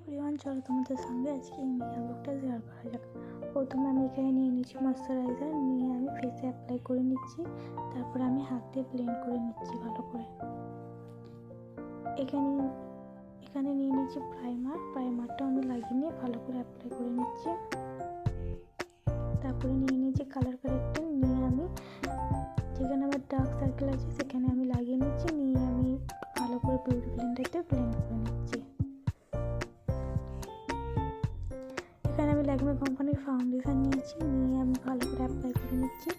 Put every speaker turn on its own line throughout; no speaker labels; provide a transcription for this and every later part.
Everyone, চলো তোমাদের সঙ্গে আজকে এই মেকআপ লুকটা শেয়ার করা যাক। প্রথমে আমি এখানে নিয়ে নিচ্ছি ময়শ্চারাইজার, নিয়ে আমি ফেসে অ্যাপ্লাই করে নিচ্ছি। তারপর আমি হাত দিয়ে ব্লেন্ড করে নিচ্ছি ভালো করে। এখানে নিয়ে নিচ্ছি প্রাইমারটা আমি লাগিয়ে নিয়ে ভালো করে অ্যাপ্লাই করে নিচ্ছি। তারপরে নিয়ে নিচ্ছি কালার কারেক্টর, নিয়ে আমি যেখানে আমার ডার্ক সার্কেল আছে সেখানে আমি লাগিয়ে নিচ্ছি। নিয়ে আমি ভালো করে বিউটি ব্লেন্ডারতে ব্লেন্ড করে নিচ্ছি। এখানে আমি ল্যাকমে কোম্পানির ফাউন্ডেশন নিয়েছি, নিয়ে আমি ভালো করে অ্যাপ্লাই করে নিচ্ছি।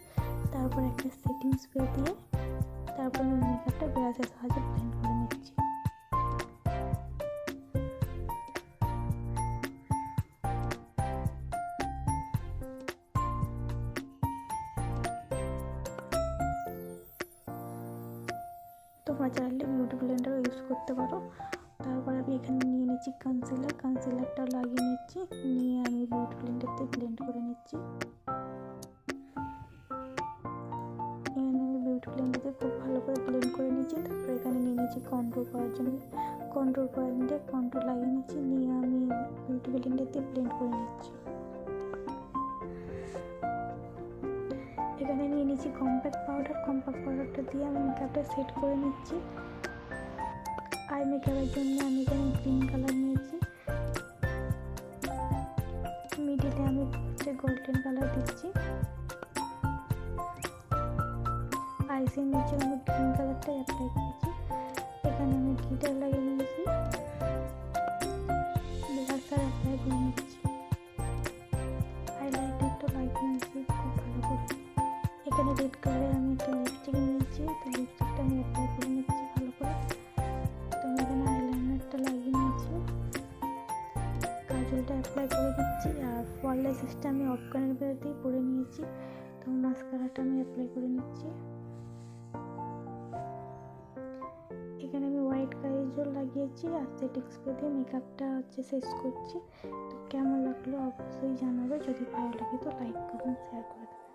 তারপর একটা সেটিং স্প্রে দিয়ে তারপর আমি মেকআপটা ব্রাশের সাহায্যে ব্লেন্ড করে নিচ্ছি। তোমরা চাইলে বিউটি ব্লেন্ডারও ইউজ করতে পারো। তারপর আমি এখানে নিয়ে নিচ্ছি কনসিলারটা লাগিয়ে নিচ্ছি, নিয়ে আমি বিউটি ব্লেন্ডারতে ব্লেন্ড করে নিচ্ছি। এখানে আমি বিউটি ব্লেন্ডারতে খুব ভালো করে ব্লেন্ড করে নিচ্ছি। তারপর এখানে নিয়ে নিচ্ছি কন্ট্রোল করার জন্য কন্ট্রোল লাগিয়ে নিচ্ছি, নিয়ে আমি বিউটি ব্লেন্ডারতে ব্লেন্ড করে নিচ্ছি। এখানে নিয়ে নিচ্ছি কম্প্যাক্ট পাউডারটা দিয়ে আমি মেকআপটা সেট করে নিচ্ছি। আই মেকআপের জন্য আমি এখানে গ্রিন কালার নিয়েছি, মিডিলে আমি গোল্ডেন কালার দিচ্ছি। আইসের নিচে আমি গ্রিন কালারটা অ্যাপ্লাই করেছি। এখানে আমি গ্লিটার লাগিয়ে নিয়েছি, ব্লাশার অ্যাপ্লাই করে নিচ্ছি, হাইলাইটারটা লাগিয়ে নিয়েছি খুব ভালো করে। এখানে রেড কালারের আমি একটা লিপস্টিক নিয়েছি, তো লিপস্টিকটা আমি অ্যাপ্লাই করে নিচ্ছি ভালো করে। তো আমি এখানে আইলাইনারটা লাগিয়ে নিয়েছি, কাজলটা অ্যাপ্লাই করে দিচ্ছি। আর ফল লেসেসটা আমি অফ কানের বেরোতেই পরে নিয়েছি। তো মাস্কারাটা আমি অ্যাপ্লাই করে নিচ্ছি। এখানে আমি হোয়াইট কাজল লাগিয়েছি আর সেটিং স্প্রে দিয়ে মেকআপটা শেষ করছি। তো কেমন লাগলো অবশ্যই জানাবে, যদি ভালো লাগে তো লাইক কমেন্ট শেয়ার করে দেবে।